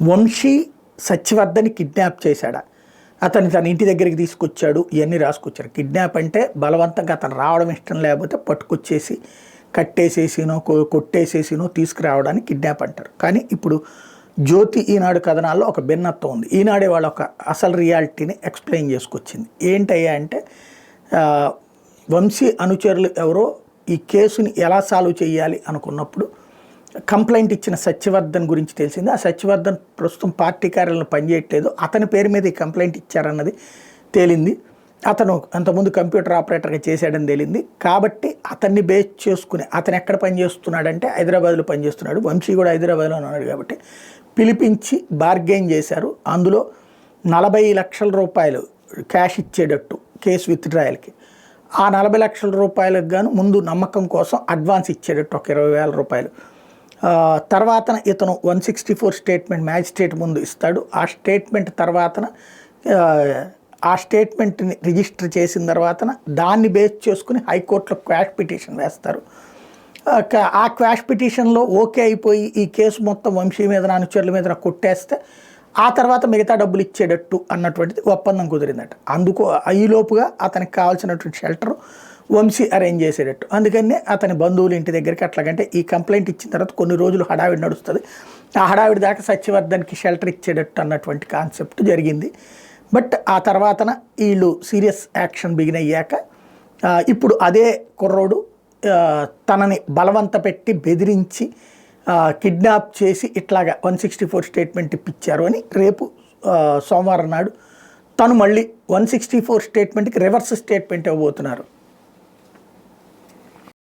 Vamsi సత్యవర్ధని kidnap చేశాడా, అతన్ని తన ఇంటి దగ్గరికి తీసుకొచ్చాడు, ఇవన్నీ రాసుకొచ్చారు. కిడ్నాప్ అంటే బలవంతంగా అతను రావడం ఇష్టం లేకపోతే పట్టుకొచ్చేసి కట్టేసేసినో కొట్టేసేసినో తీసుకురావడానికి కిడ్నాప్ అంటారు. కానీ ఇప్పుడు జ్యోతి ఈనాడు కథనాల్లో ఒక భిన్నత్వం ఉంది. ఈనాడే వాళ్ళ ఒక అసలు రియాలిటీని ఎక్స్ప్లెయిన్ చేసుకొచ్చింది. ఏంటయ్యా అంటే వంశీ అనుచరులు ఎవరో ఈ కేసుని ఎలా సాల్వ్ చేయాలి అనుకున్నప్పుడు కంప్లైంట్ ఇచ్చిన సత్యవర్ధన్ గురించి తెలిసింది. ఆ సత్యవర్ధన్ ప్రస్తుతం పార్టీ కార్యాలయంలో పనిచేయట్లేదు, అతని పేరు మీద ఈ కంప్లైంట్ ఇచ్చారన్నది తేలింది. అతను అంతకుముందు కంప్యూటర్ ఆపరేటర్గా చేశాడని తేలింది. కాబట్టి అతన్ని బేస్ చేసుకుని అతను ఎక్కడ పనిచేస్తున్నాడంటే హైదరాబాద్లో పనిచేస్తున్నాడు, వంశీ కూడా హైదరాబాద్లో ఉన్నాడు. కాబట్టి పిలిపించి బార్గెయిన్ చేశారు. అందులో 40 లక్షల రూపాయలు క్యాష్ ఇచ్చేటట్టు కేసు విత్డ్రాయల్కి, ఆ 40 లక్షల రూపాయలకు గాను ముందు నమ్మకం కోసం అడ్వాన్స్ ఇచ్చేటట్టు ఒక 20,000 రూపాయలు. తర్వాత ఇతను 164 స్టేట్మెంట్ మ్యాజిస్ట్రేట్ ముందు ఇస్తాడు. ఆ స్టేట్మెంట్ తర్వాతన ఆ స్టేట్మెంట్ని రిజిస్టర్ చేసిన తర్వాతన దాన్ని బేస్ చేసుకుని హైకోర్టులో క్వాష్ పిటిషన్ వేస్తారు. ఆ క్వాష్ పిటిషన్లో ఓకే అయిపోయి ఈ కేసు మొత్తం వంశీ మీద అనుచరుల మీద కొట్టేస్తే ఆ తర్వాత మిగతా డబ్బులు ఇచ్చేటట్టు అన్నటువంటిది ఒప్పందం కుదిరిందట. ఈలోపుగా అతనికి కావాల్సినటువంటి షెల్టర్ వంశీ అరేంజ్ చేసేటట్టు. అందుకని అతని బంధువుల ఇంటి దగ్గరికి అట్లాగంటే ఈ కంప్లైంట్ ఇచ్చిన తర్వాత కొన్ని రోజులు హడావిడి నడుస్తుంది. ఆ హడావిడి దాకా సత్యవర్ధన్కి షెల్టర్ ఇచ్చేటట్టు అన్నటువంటి కాన్సెప్ట్ జరిగింది. బట్ ఆ తర్వాతన వీళ్ళు సీరియస్ యాక్షన్ బిగిన్ అయ్యాక ఇప్పుడు అదే కుర్రోడు తనని బలవంత పెట్టి బెదిరించి కిడ్నాప్ చేసి ఇట్లాగా 164 స్టేట్మెంట్ ఇప్పించారు అని రేపు సోమవారం నాడు తను మళ్ళీ 164 స్టేట్మెంట్కి రివర్స్ స్టేట్మెంట్ ఇవ్వబోతున్నారు.